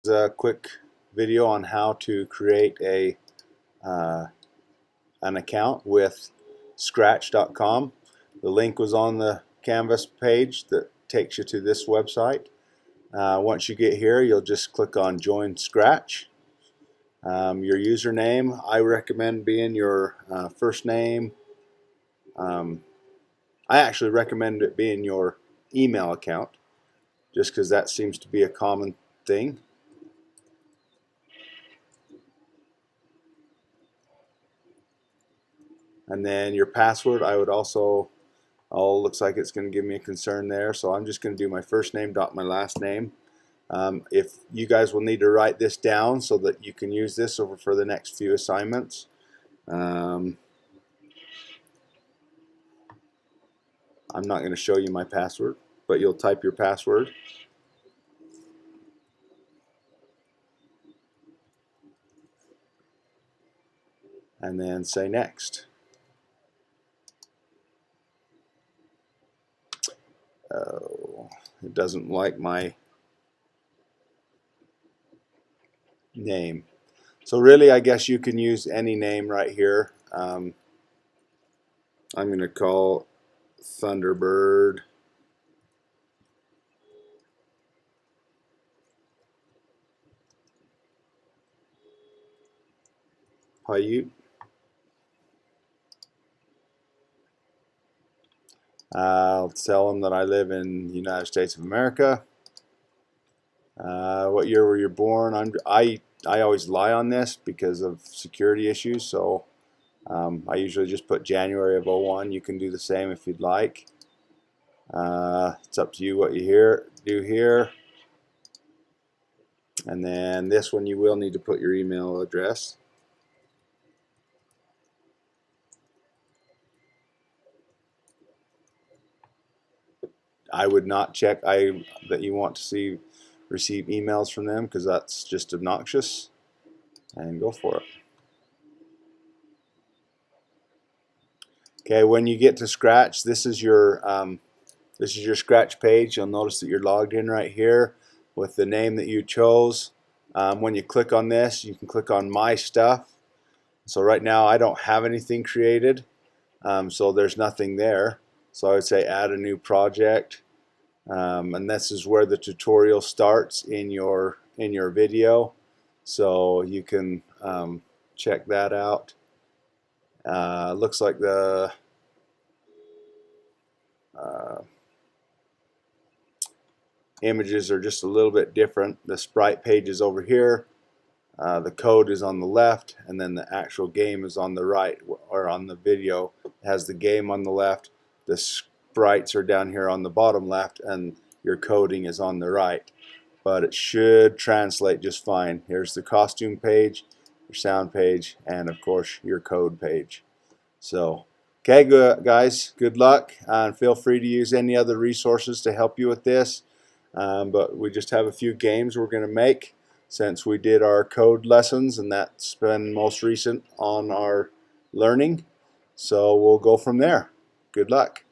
A quick video on how to create an account with Scratch.com. The link was on the Canvas page that takes you to this website. Once you get here, you'll just click on Join Scratch. Your username, I recommend being your first name. I actually recommend it being your email account, just because that seems to be a common thing. And then your password, I would also, looks like it's going to give me a concern there, so I'm just going to do my first name dot my last name. If you guys will need to write this down so that you can use this over for the next few assignments. I'm not going to show you my password, but you'll type your password. And then say next. Oh, it doesn't like my name. So really, I guess you can use any name right here. I'm going to call Thunderbird Paiute. I'll tell them that I live in the United States of America. What year were you born? I always lie on this because of security issues, so I usually just put January of '01. You can do the same if you'd like. It's up to you what you do here. And then this one, you will need to put your email address. I would not check that you want to receive emails from them, because that's just obnoxious. And go for it. Okay, when you get to Scratch, this is your Scratch page. You'll notice that you're logged in right here with the name that you chose. When you click on this, you can click on My Stuff. So right now I don't have anything created, so there's nothing there. So I would say add a new project, and this is where the tutorial starts in your video. So you can check that out. Looks like the images are just a little bit different. The sprite page is over here, the code is on the left, and then the actual game is on the right, or on the video it has the game on the left, the sprites are down here on the bottom left, and your coding is on the right. But it should translate just fine. Here's the costume page, your sound page, and of course your code page. So okay, guys, good luck, and feel free to use any other resources to help you with this. But we just have a few games we're going to make since we did our code lessons, and that's been most recent on our learning. So we'll go from there. Good luck.